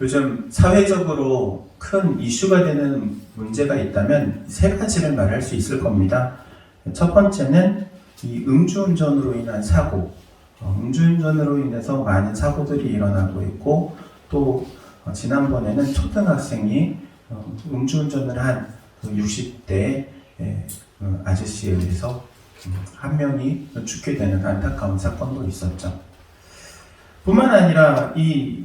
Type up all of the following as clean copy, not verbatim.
요즘 사회적으로 큰 이슈가 되는 문제가 있다면 세 가지를 말할 수 있을 겁니다. 첫 번째는 이 음주운전으로 인한 사고, 음주운전으로 인해서 많은 사고들이 일어나고 있고, 또 지난번에는 초등학생이 음주운전을 한 60대 아저씨에 의해서 한 명이 죽게 되는 안타까운 사건도 있었죠. 뿐만 아니라 이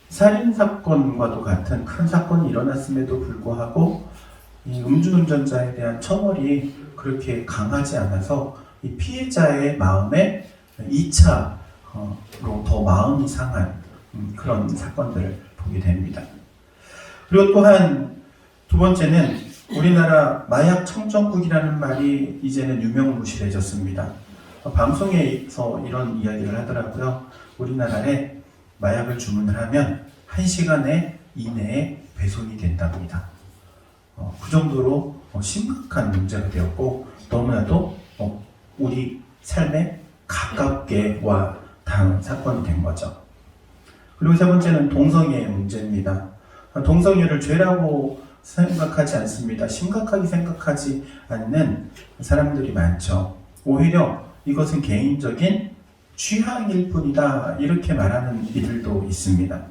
살인사건과도 같은 큰 사건이 일어났음에도 불구하고 이 음주운전자에 대한 처벌이 그렇게 강하지 않아서 이 피해자의 마음에 2차로 더 마음이 상한 그런 사건들을 보게 됩니다. 그리고 또한 두 번째는 우리나라 마약 청정국이라는 말이 이제는 유명무실해졌습니다. 방송에서 이런 이야기를 하더라고요. 우리나라에 마약을 주문을 하면 1시간 이내에 배송이 된답니다. 그 정도로 심각한 문제가 되었고 너무나도 우리 삶에 가깝게 와 닿은 사건이 된 거죠. 그리고 세 번째는 동성애의 문제입니다. 동성애를 죄라고 생각하지 않습니다. 심각하게 생각하지 않는 사람들이 많죠. 오히려 이것은 개인적인 취향일 뿐이다 이렇게 말하는 이들도 있습니다.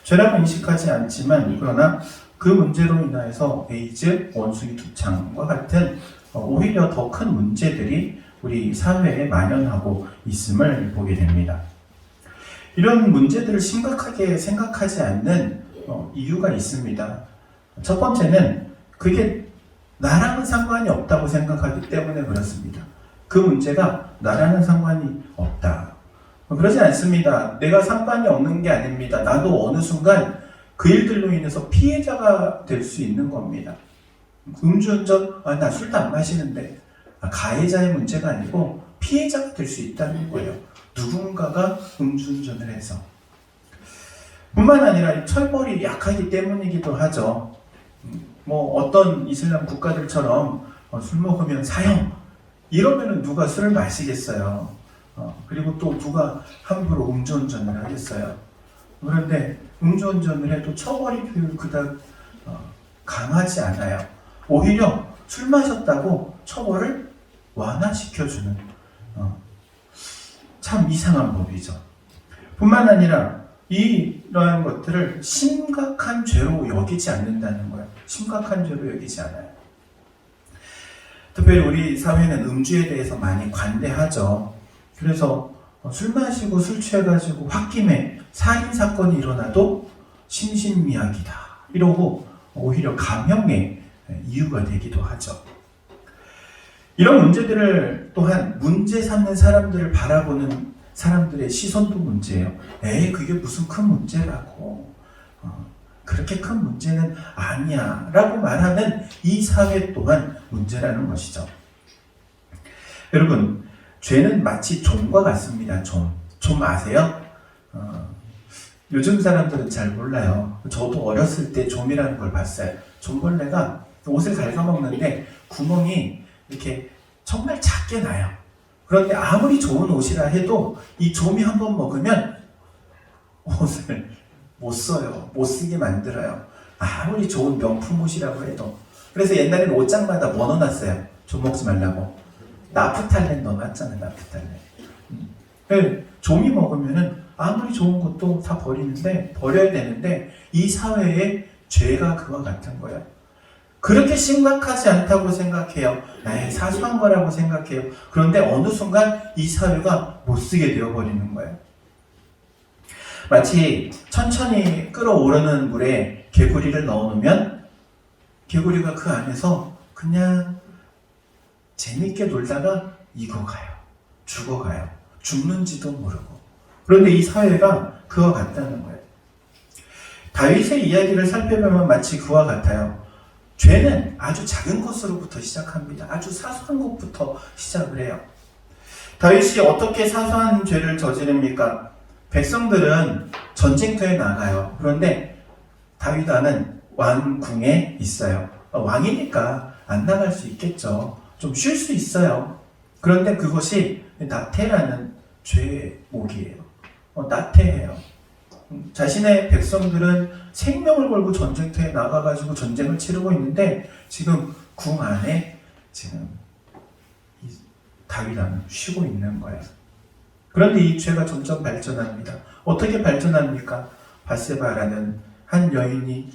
죄라고 인식하지 않지만 그러나 그 문제로 인해서 에이즈, 원숭이 두창과 같은 오히려 더 큰 문제들이 우리 사회에 만연하고 있음을 보게 됩니다. 이런 문제들을 심각하게 생각하지 않는 이유가 있습니다. 첫 번째는 그게 나랑은 상관이 없다고 생각하기 때문에 그렇습니다. 그 문제가 나랑은 상관이 없다. 그러지 않습니다. 내가 상관이 없는 게 아닙니다. 나도 어느 순간 그 일들로 인해서 피해자가 될 수 있는 겁니다. 음주운전, 나 술도 안 마시는데 가해자의 문제가 아니고 피해자가 될 수 있다는 거예요. 누군가가 음주운전을 해서. 뿐만 아니라 처벌이 약하기 때문이기도 하죠. 어떤 이슬람 국가들처럼 술 먹으면 사형 이러면은 누가 술을 마시겠어요. 그리고 또 누가 함부로 음주운전을 하겠어요. 그런데 음주운전을 해도 처벌이 그닥 강하지 않아요. 오히려 술 마셨다고 처벌을 완화시켜주는 참 이상한 법이죠. 뿐만 아니라 이러한 것들을 심각한 죄로 여기지 않는다는 거예요. 심각한 죄로 여기지 않아요. 특별히 우리 사회는 음주에 대해서 많이 관대하죠. 그래서 술 마시고 술 취해가지고 홧김에 살인사건이 일어나도 심신미약이다 이러고 오히려 감형의 이유가 되기도 하죠. 이런 문제들을 또한 문제 삼는 사람들을 바라보는 사람들의 시선도 문제예요. 그게 무슨 큰 문제라고. 그렇게 큰 문제는 아니야 라고 말하는 이 사회 또한 문제라는 것이죠. 여러분, 죄는 마치 좀과 같습니다. 좀 아세요? 요즘 사람들은 잘 몰라요. 저도 어렸을 때 좀이라는 걸 봤어요. 좀벌레가 옷을 갉아먹는데 구멍이 이렇게 정말 작게 나요. 그런데 아무리 좋은 옷이라 해도 이 좀이 한번 먹으면 옷을 못 써요. 못 쓰게 만들어요. 아무리 좋은 명품 옷이라고 해도. 그래서 옛날에는 옷장마다 뭐 넣어놨어요? 좀 먹지 말라고. 나프탈렌 넣어놨잖아요. 나프탈렌. 좀이 먹으면은 아무리 좋은 것도 다 버려야 되는데 이 사회의 죄가 그와 같은 거예요. 그렇게 심각하지 않다고 생각해요. 사소한 거라고 생각해요. 그런데 어느 순간 이 사회가 못 쓰게 되어버리는 거예요. 마치 천천히 끓어오르는 물에 개구리를 넣어놓으면 개구리가 그 안에서 그냥 재밌게 놀다가 익어가요. 죽어가요. 죽는지도 모르고. 그런데 이 사회가 그와 같다는 거예요. 다윗의 이야기를 살펴보면 마치 그와 같아요. 죄는 아주 작은 것으로부터 시작합니다. 아주 사소한 것부터 시작을 해요. 다윗이 어떻게 사소한 죄를 저지릅니까? 백성들은 전쟁터에 나가요. 그런데 다윗 왕은 왕궁에 있어요. 왕이니까 안 나갈 수 있겠죠. 좀 쉴 수 있어요. 그런데 그것이 나태라는 죄목이에요. 나태해요. 자신의 백성들은 생명을 걸고 전쟁터에 나가가지고 전쟁을 치르고 있는데 지금 궁 안에 지금 다윗은 쉬고 있는 거예요. 그런데 이 죄가 점점 발전합니다. 어떻게 발전합니까? 바세바라는 한 여인이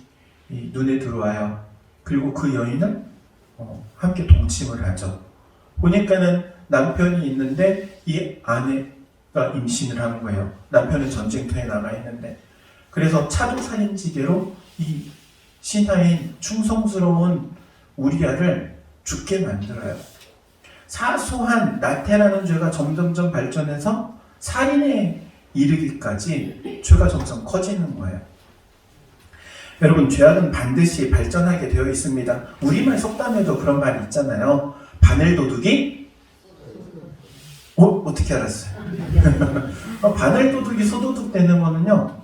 눈에 들어와요. 그리고 그 여인은 함께 동침을 하죠. 보니까는 남편이 있는데 이 아내가 임신을 한 거예요. 남편은 전쟁터에 나가 있는데. 그래서 차도살인지게로 이 신하인 충성스러운 우리아를 죽게 만들어요. 사소한 나태라는 죄가 점점점 발전해서 살인에 이르기까지 죄가 점점 커지는 거예요. 여러분, 죄악은 반드시 발전하게 되어 있습니다. 우리말 속담에도 그런 말이 있잖아요. 바늘도둑이 어떻게 알았어요? 바늘도둑이 소도둑 되는 거는요,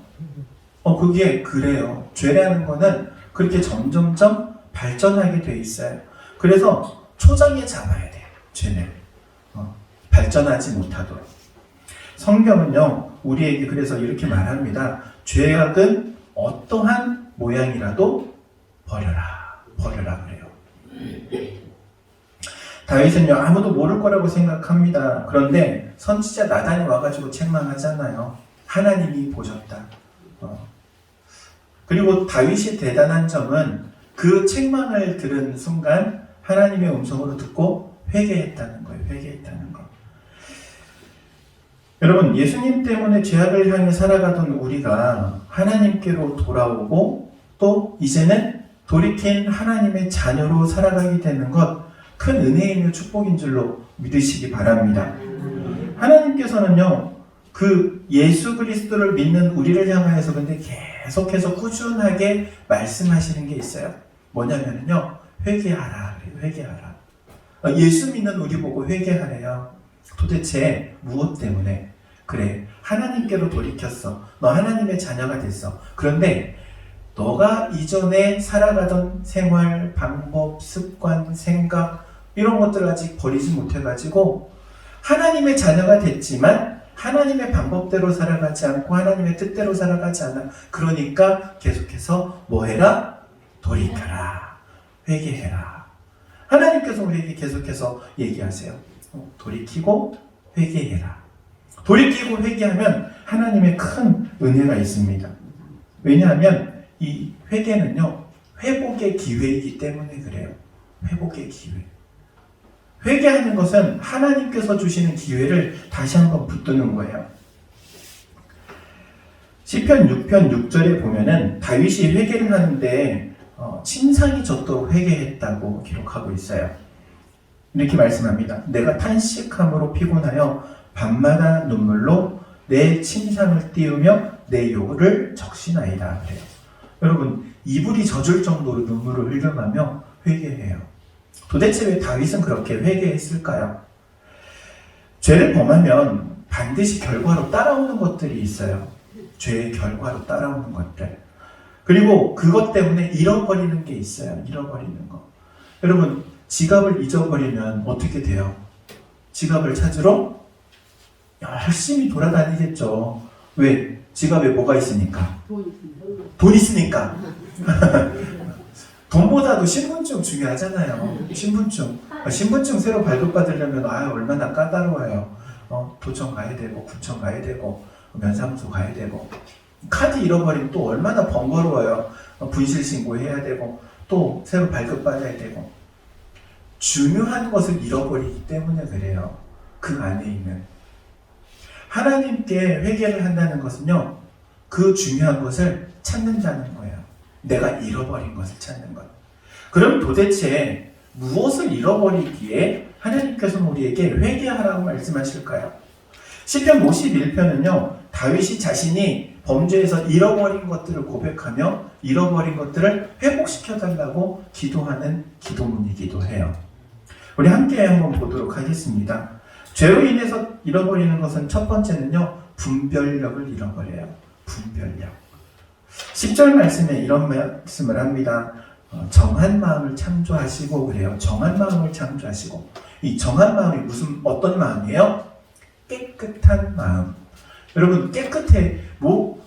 그게 그래요. 죄라는 거는 그렇게 점점점 발전하게 돼 있어요. 그래서 초장에 잡아야 돼요. 죄는 발전하지 못하도록. 성경은요, 우리에게 그래서 이렇게 말합니다. 죄악은 어떠한 모양이라도 버려라 그래요. 다윗은요, 아무도 모를 거라고 생각합니다. 그런데 선지자 나단이 와가지고 책망하잖아요. 하나님이 보셨다. 그리고 다윗이 대단한 점은 그 책망을 들은 순간 하나님의 음성으로 듣고 회개했다는 거예요. 회개했다는 거. 여러분, 예수님 때문에 죄악을 향해 살아가던 우리가 하나님께로 돌아오고 또 이제는 돌이킨 하나님의 자녀로 살아가게 되는 것, 큰 은혜이며 축복인 줄로 믿으시기 바랍니다. 하나님께서는요, 그 예수 그리스도를 믿는 우리를 향하여서 근데 계속해서 꾸준하게 말씀하시는 게 있어요. 뭐냐면요, 회개하라 그래요. 회개하라. 예수 믿는 우리 보고 회개하래요. 도대체 무엇 때문에? 그래, 하나님께로 돌이켰어. 너 하나님의 자녀가 됐어. 그런데 너가 이전에 살아가던 생활, 방법, 습관, 생각 이런 것들을 아직 버리지 못해가지고 하나님의 자녀가 됐지만 하나님의 방법대로 살아가지 않고 하나님의 뜻대로 살아가지 않아. 그러니까 계속해서 뭐 해라? 돌이켜라. 회개해라. 하나님께서 우리에게 계속해서 얘기하세요. 돌이키고 회개해라. 돌이키고 회개하면 하나님의 큰 은혜가 있습니다. 왜냐하면 이 회개는요, 회복의 기회이기 때문에 그래요. 회복의 기회. 회개하는 것은 하나님께서 주시는 기회를 다시 한번 붙드는 거예요. 시편 6편 6절에 보면은 다윗이 회개를 하는데 침상이 젖도록 회개했다고 기록하고 있어요. 이렇게 말씀합니다. 내가 탄식함으로 피곤하여 밤마다 눈물로 내 침상을 띄우며 내 요구를 적시나이다 그래요. 여러분, 이불이 젖을 정도로 눈물을 흘려가며 회개해요. 도대체 왜 다윗은 그렇게 회개했을까요? 죄를 범하면 반드시 결과로 따라오는 것들이 있어요. 죄의 결과로 따라오는 것들. 그리고 그것 때문에 잃어버리는 게 있어요. 잃어버리는 거. 여러분, 지갑을 잊어버리면 어떻게 돼요? 지갑을 찾으러 열심히 돌아다니겠죠. 왜? 지갑에 뭐가 있으니까? 돈 있으니까. 돈보다도 신분증 중요하잖아요. 신분증 새로 발급받으려면 얼마나 까다로워요. 도청 가야 되고 구청 가야 되고 면사무소 가야 되고 카드 잃어버리면 또 얼마나 번거로워요. 분실 신고해야 되고 또 새로 발급받아야 되고 중요한 것을 잃어버리기 때문에 그래요. 그 안에 있는 하나님께 회개를 한다는 것은요, 그 중요한 것을 찾는다는 거예요. 내가 잃어버린 것을 찾는 것. 그럼 도대체 무엇을 잃어버리기에 하나님께서는 우리에게 회개하라고 말씀하실까요? 시편 51편은요, 다윗이 자신이 범죄에서 잃어버린 것들을 고백하며 잃어버린 것들을 회복시켜달라고 기도하는 기도문이기도 해요. 우리 함께 한번 보도록 하겠습니다. 죄로 인해서 잃어버리는 것은 첫 번째는요, 분별력을 잃어버려요. 분별력. 10절 말씀에 이런 말씀을 합니다. 정한 마음을 창조하시고 그래요. 정한 마음을 창조하시고. 이 정한 마음이 어떤 마음이에요? 깨끗한 마음. 여러분 깨끗해.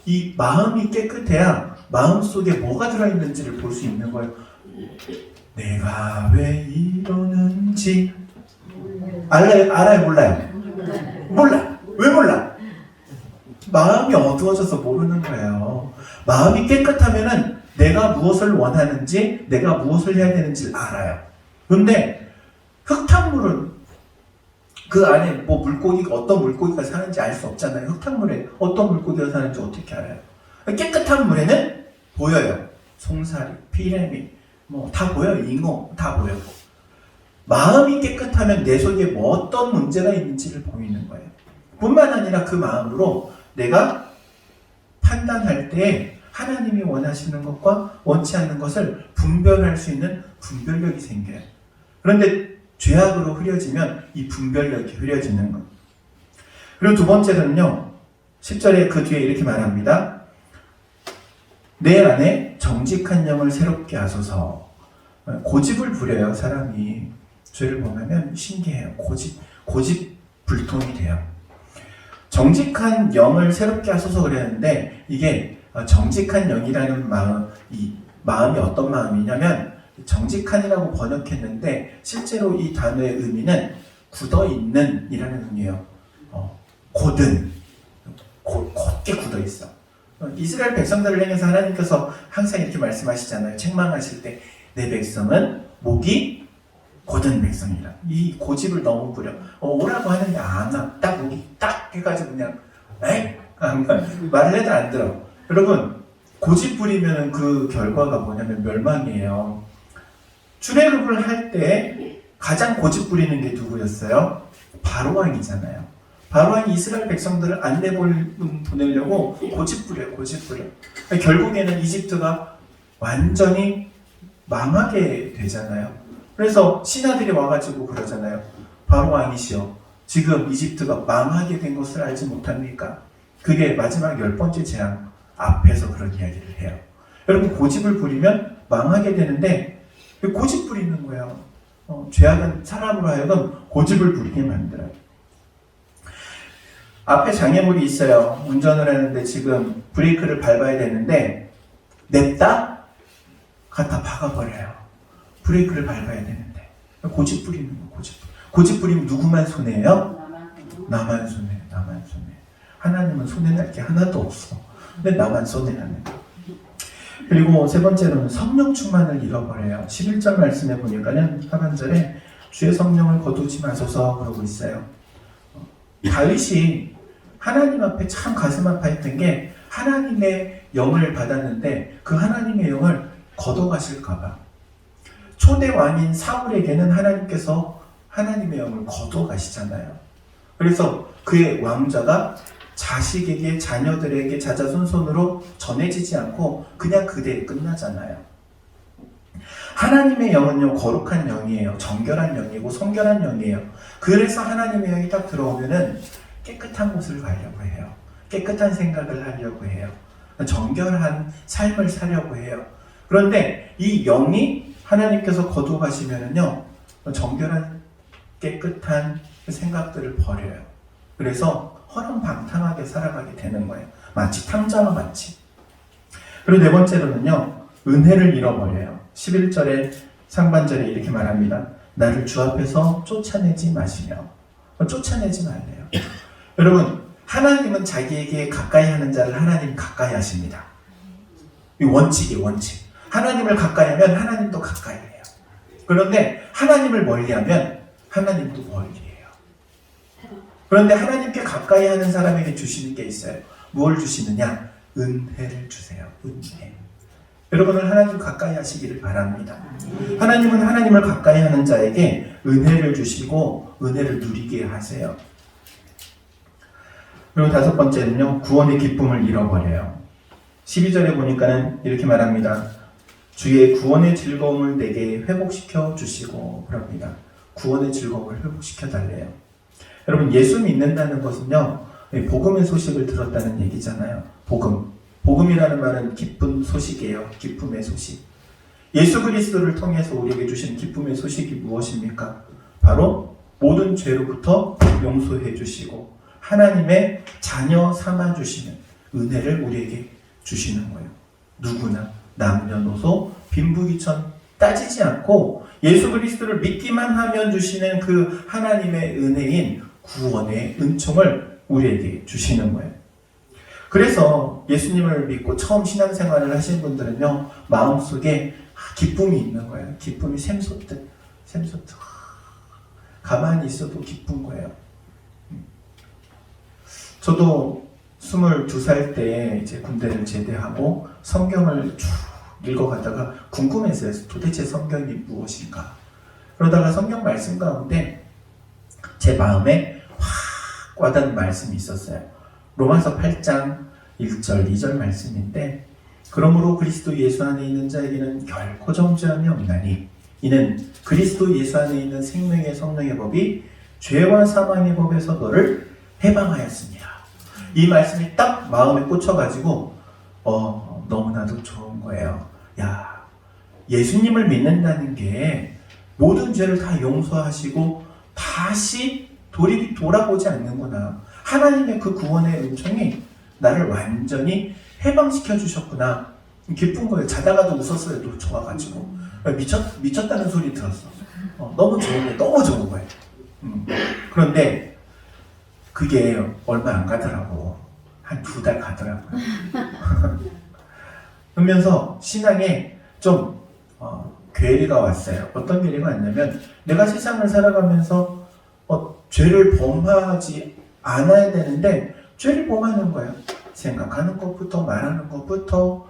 이 마음이 깨끗해야 마음 속에 뭐가 들어있는지를 볼 수 있는 거예요. 내가 왜 이러는지 알아요? 몰라요? 몰라. 왜 몰라? 마음이 어두워져서 모르는 거예요. 마음이 깨끗하면은 내가 무엇을 원하는지, 내가 무엇을 해야 되는지를 알아요. 근데 흙탕물은 그 안에 물고기가 어떤 물고기가 사는지 알 수 없잖아요. 흙탕물에 어떤 물고기가 사는지 어떻게 알아요? 깨끗한 물에는 보여요. 송사리, 피레미, 다 보여요. 잉어 다 보여요. 마음이 깨끗하면 내 속에 어떤 문제가 있는지를 보이는 거예요. 뿐만 아니라 그 마음으로 내가 판단할 때 하나님이 원하시는 것과 원치 않는 것을 분별할 수 있는 분별력이 생겨요. 그런데 죄악으로 흐려지면 이 분별력이 흐려지는 것. 그리고 두 번째는요, 10절에 그 뒤에 이렇게 말합니다. 내 안에 정직한 영을 새롭게 하소서. 고집을 부려요, 사람이. 죄를 보면 신기해요. 고집불통이 돼요. 정직한 영을 새롭게 하소서 그랬는데, 이게 정직한 영이라는 이 마음이 어떤 마음이냐면, 정직한이라고 번역했는데 실제로 이 단어의 의미는 굳어있는 이라는 의미예요. 곧은 곧게 굳어있어. 이스라엘 백성들을 향해서 하나님께서 항상 이렇게 말씀하시잖아요. 책망하실 때 내 백성은 목이 곧은 백성이라. 이 고집을 너무 부려. 오라고 하는데 안 와. 딱 목이 딱 해가지고 그냥 말을 해도 안 들어. 여러분 고집 부리면 그 결과가 뭐냐면 멸망이에요. 출애굽을 할 때 가장 고집 부리는 게 누구였어요? 바로왕이잖아요. 바로왕이 이스라엘 백성들을 안 내보내려고 고집 부려요. 결국에는 이집트가 완전히 망하게 되잖아요. 그래서 신하들이 와가지고 그러잖아요. 바로왕이시여, 지금 이집트가 망하게 된 것을 알지 못합니까? 그게 마지막 10번째 재앙 앞에서 그런 이야기를 해요. 여러분 고집을 부리면 망하게 되는데 고집 부리는 거예요. 죄악은 사람으로 하여금 고집을 부리게 만들어요. 앞에 장애물이 있어요. 운전을 하는데 지금 브레이크를 밟아야 되는데 냅다 갖다 박아버려요. 브레이크를 밟아야 되는데. 고집 부리는 거, 고집 부리면 누구만 손해예요? 나만 손해요. 하나님은 손해날 게 하나도 없어. 근데 나만 손해나는 거. 그리고 세 번째로는 성령 충만을 잃어버려요. 11절 말씀에 보니까는 하반절에 주의 성령을 거두지 마소서 그러고 있어요. 다윗이 하나님 앞에 참 가슴 아파했던 게 하나님의 영을 받았는데 그 하나님의 영을 거둬가실까봐. 초대 왕인 사울에게는 하나님께서 하나님의 영을 거둬가시잖아요. 그래서 그의 왕좌가 자식에게, 자녀들에게 자자손손으로 전해지지 않고 그냥 그대에 끝나잖아요. 하나님의 영은요, 거룩한 영이에요. 정결한 영이고 성결한 영이에요. 그래서 하나님의 영이 딱 들어오면은 깨끗한 곳을 가려고 해요. 깨끗한 생각을 하려고 해요. 정결한 삶을 살려고 해요. 그런데 이 영이 하나님께서 거두가시면은요, 정결한 깨끗한 생각들을 버려요. 그래서 허름방탕하게 살아가게 되는 거예요. 마치 탕자와 같이. 그리고 네 번째로는요, 은혜를 잃어버려요. 11절에 상반절에 이렇게 말합니다. 나를 주 앞에서 쫓아내지 마시며. 쫓아내지 말래요. 여러분, 하나님은 자기에게 가까이 하는 자를 하나님 가까이 하십니다. 이 원칙이에요, 원칙. 하나님을 가까이 하면 하나님도 가까이 해요. 그런데 하나님을 멀리하면 하나님도 멀리해요. 그런데 하나님께 가까이 하는 사람에게 주시는 게 있어요. 무엇을 주시느냐? 은혜를 주세요. 은혜. 여러분은 하나님 가까이 하시기를 바랍니다. 하나님은 하나님을 가까이 하는 자에게 은혜를 주시고 은혜를 누리게 하세요. 그리고 다섯 번째는요, 구원의 기쁨을 잃어버려요. 12절에 보니까는 이렇게 말합니다. 주의 구원의 즐거움을 내게 회복시켜 주시고 그럽니다. 구원의 즐거움을 회복시켜 달래요. 여러분, 예수 믿는다는 것은요, 복음의 소식을 들었다는 얘기잖아요. 복음이라는 말은 기쁜 소식이에요. 기쁨의 소식. 예수 그리스도를 통해서 우리에게 주신 기쁨의 소식이 무엇입니까? 바로 모든 죄로부터 용서해 주시고 하나님의 자녀 삼아주시는 은혜를 우리에게 주시는 거예요. 누구나 남녀노소 빈부귀천 따지지 않고 예수 그리스도를 믿기만 하면 주시는 그 하나님의 은혜인 구원의 은총을 우리에게 주시는 거예요. 그래서 예수님을 믿고 처음 신앙생활을 하신 분들은요, 마음속에 기쁨이 있는 거예요. 기쁨이 샘솟듯 가만히 있어도 기쁜 거예요. 저도 22살 때 이제 군대를 제대하고 성경을 쭉 읽어가다가 궁금했어요. 도대체 성경이 무엇인가? 그러다가 성경 말씀 가운데 제 마음에 확 와닿는 말씀이 있었어요. 로마서 8장 1절 2절 말씀인데, 그러므로 그리스도 예수 안에 있는 자에게는 결코 정죄함이 없나니 이는 그리스도 예수 안에 있는 생명의 성령의 법이 죄와 사망의 법에서 너를 해방하였습니다. 이 말씀이 딱 마음에 꽂혀가지고 너무나도 좋은 거예요. 야, 예수님을 믿는다는 게 모든 죄를 다 용서하시고 다시 돌아보지 않는구나. 하나님의 그 구원의 은총이 나를 완전히 해방시켜 주셨구나. 기쁜 거예요. 자다가도 웃었어요. 또 좋아가지고. 미쳤다는 소리 들었어. 너무 좋은 거예요. 너무 좋은 거예요. 그런데 그게 얼마 안 가더라고. 한 2달 가더라고요. 그러면서 신앙에 좀 괴리가 왔어요. 어떤 괴리가 왔냐면, 내가 세상을 살아가면서 죄를 범하지 않아야 되는데 죄를 범하는 거예요. 생각하는 것부터 말하는 것부터,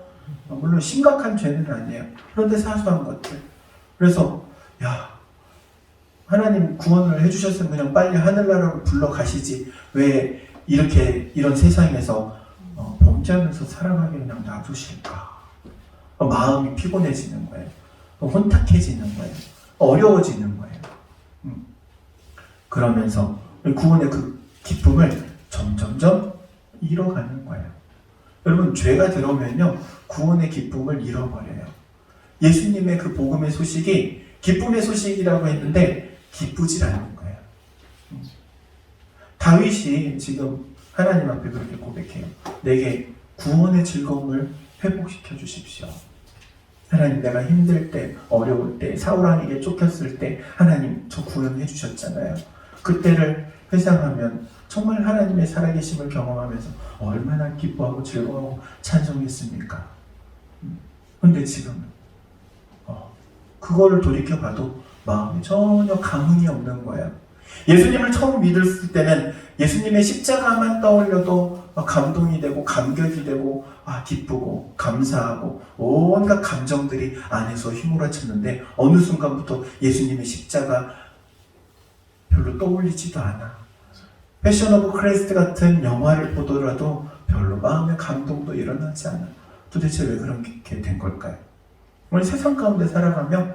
물론 심각한 죄는 아니에요. 그런데 사소한 것들. 그래서 하나님 구원을 해주셨으면 그냥 빨리 하늘나라로 불러가시지 왜 이런 세상에서 범죄하면서 살아가게 그냥 놔두실까? 마음이 피곤해지는 거예요. 혼탁해지는 거예요. 어려워지는 거예요. 그러면서 구원의 그 기쁨을 점점점 잃어가는 거예요. 여러분, 죄가 들어오면요, 구원의 기쁨을 잃어버려요. 예수님의 그 복음의 소식이 기쁨의 소식이라고 했는데 기쁘질 않는 거예요. 다윗이 지금 하나님 앞에 그렇게 고백해요. 내게 구원의 즐거움을 회복시켜 주십시오. 하나님, 내가 힘들 때, 어려울 때, 사울왕에게 쫓겼을 때 하나님 저 구원해 주셨잖아요. 그때를 회상하면 정말 하나님의 살아계심을 경험하면서 얼마나 기뻐하고 즐거워하고 찬송했습니까? 근데 지금은 그거를 돌이켜봐도 마음에 전혀 감흥이 없는 거예요. 예수님을 처음 믿었을 때는 예수님의 십자가만 떠올려도 감동이 되고 감격이 되고 기쁘고 감사하고 온갖 감정들이 안에서 휘몰아쳤는데, 어느 순간부터 예수님의 십자가 별로 떠올리지도 않아. 패션 오브 크라이스트 같은 영화를 보더라도 별로 마음의 감동도 일어나지 않아. 도대체 왜 그렇게 된 걸까요? 우리 세상 가운데 살아가며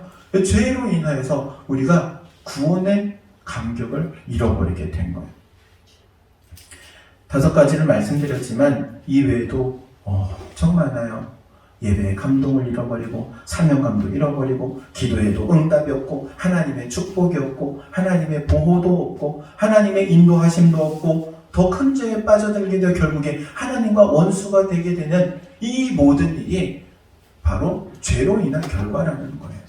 죄로 인하여서 우리가 구원의 감격을 잃어버리게 된 거예요. 5가지를 말씀드렸지만 이 외에도 엄청 많아요. 예배의 감동을 잃어버리고, 사명감도 잃어버리고, 기도에도 응답이 없고, 하나님의 축복이 없고, 하나님의 보호도 없고, 하나님의 인도하심도 없고, 더 큰 죄에 빠져들게 되어 결국에 하나님과 원수가 되게 되는 이 모든 일이 바로 죄로 인한 결과라는 거예요.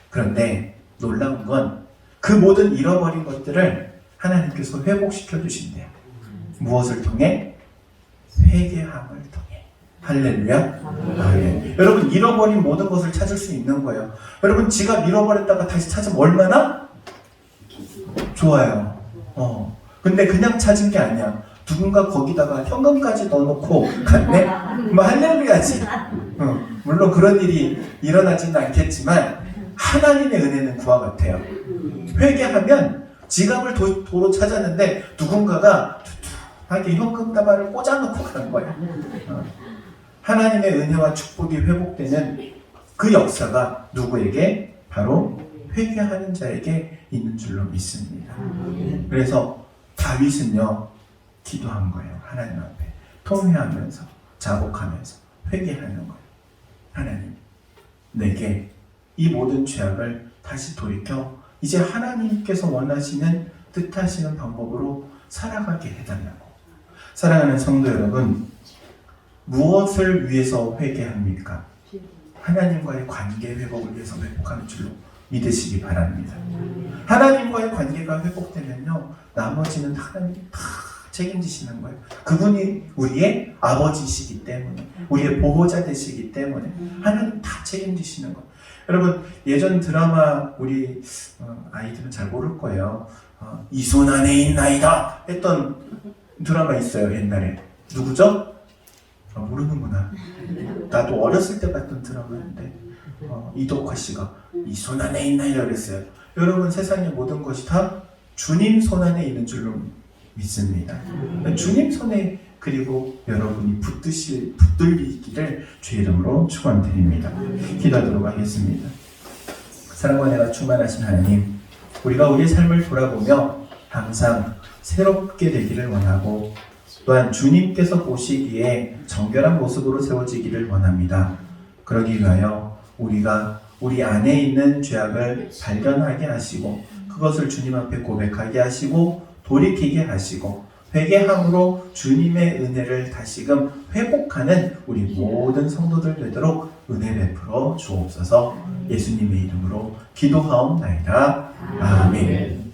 그런데 놀라운 건 그 모든 잃어버린 것들을 하나님께서 회복시켜 주신대요. 무엇을 통해? 회개함을 통해. 할렐루야. 네. 여러분, 잃어버린 모든 것을 찾을 수 있는 거예요. 여러분, 지갑 잃어버렸다가 다시 찾으면 얼마나 좋아요. 근데 그냥 찾은 게 아니야. 누군가 거기다가 현금까지 넣어놓고 갔네? 할렐루야지. 물론 그런 일이 일어나지는 않겠지만 하나님의 은혜는 그와 같아요. 회개하면 지갑을 도로 찾았는데 누군가가 두툼하게 현금 다발을 꽂아놓고 간 거야. 하나님의 은혜와 축복이 회복되는 그 역사가 누구에게? 바로 회개하는 자에게 있는 줄로 믿습니다. 그래서 다윗은요, 기도한 거예요. 하나님 앞에 통회하면서, 자복하면서 회개하는 거예요. 하나님, 내게 이 모든 죄악을 다시 돌이켜 이제 하나님께서 원하시는 뜻하시는 방법으로 살아가게 해달라고. 사랑하는 성도 여러분, 무엇을 위해서 회개합니까? 하나님과의 관계 회복을 위해서 회복하는 줄로 믿으시기 바랍니다. 하나님과의 관계가 회복되면요, 나머지는 하나님이 다 책임지시는 거예요. 그분이 우리의 아버지시기 때문에, 우리의 보호자 되시기 때문에 하나님 다 책임지시는 거예요. 여러분, 예전 드라마 우리 아이들은 잘 모를 거예요. 이 손 안에 있나이다 했던 드라마 있어요, 옛날에. 누구죠? 모르는구나. 나도 어렸을 때 봤던 드라마인데 이덕화 씨가 이 손 안에 있나이다 그랬어요. 여러분, 세상의 모든 것이 다 주님 손 안에 있는 줄로 믿습니다. 주님 손에, 그리고 여러분이 붙들리기를 주의 이름으로 축원드립니다. 기도하도록 하겠습니다. 사랑과 은혜가 충만하신 하나님, 우리가 우리의 삶을 돌아보며 항상 새롭게 되기를 원하고, 또한 주님께서 보시기에 정결한 모습으로 세워지기를 원합니다. 그러기 위하여 우리가 우리 안에 있는 죄악을 발견하게 하시고, 그것을 주님 앞에 고백하게 하시고, 돌이키게 하시고, 회개함으로 주님의 은혜를 다시금 회복하는 우리 모든 성도들 되도록 은혜 베풀어 주옵소서. 예수님의 이름으로 기도하옵나이다. 아멘.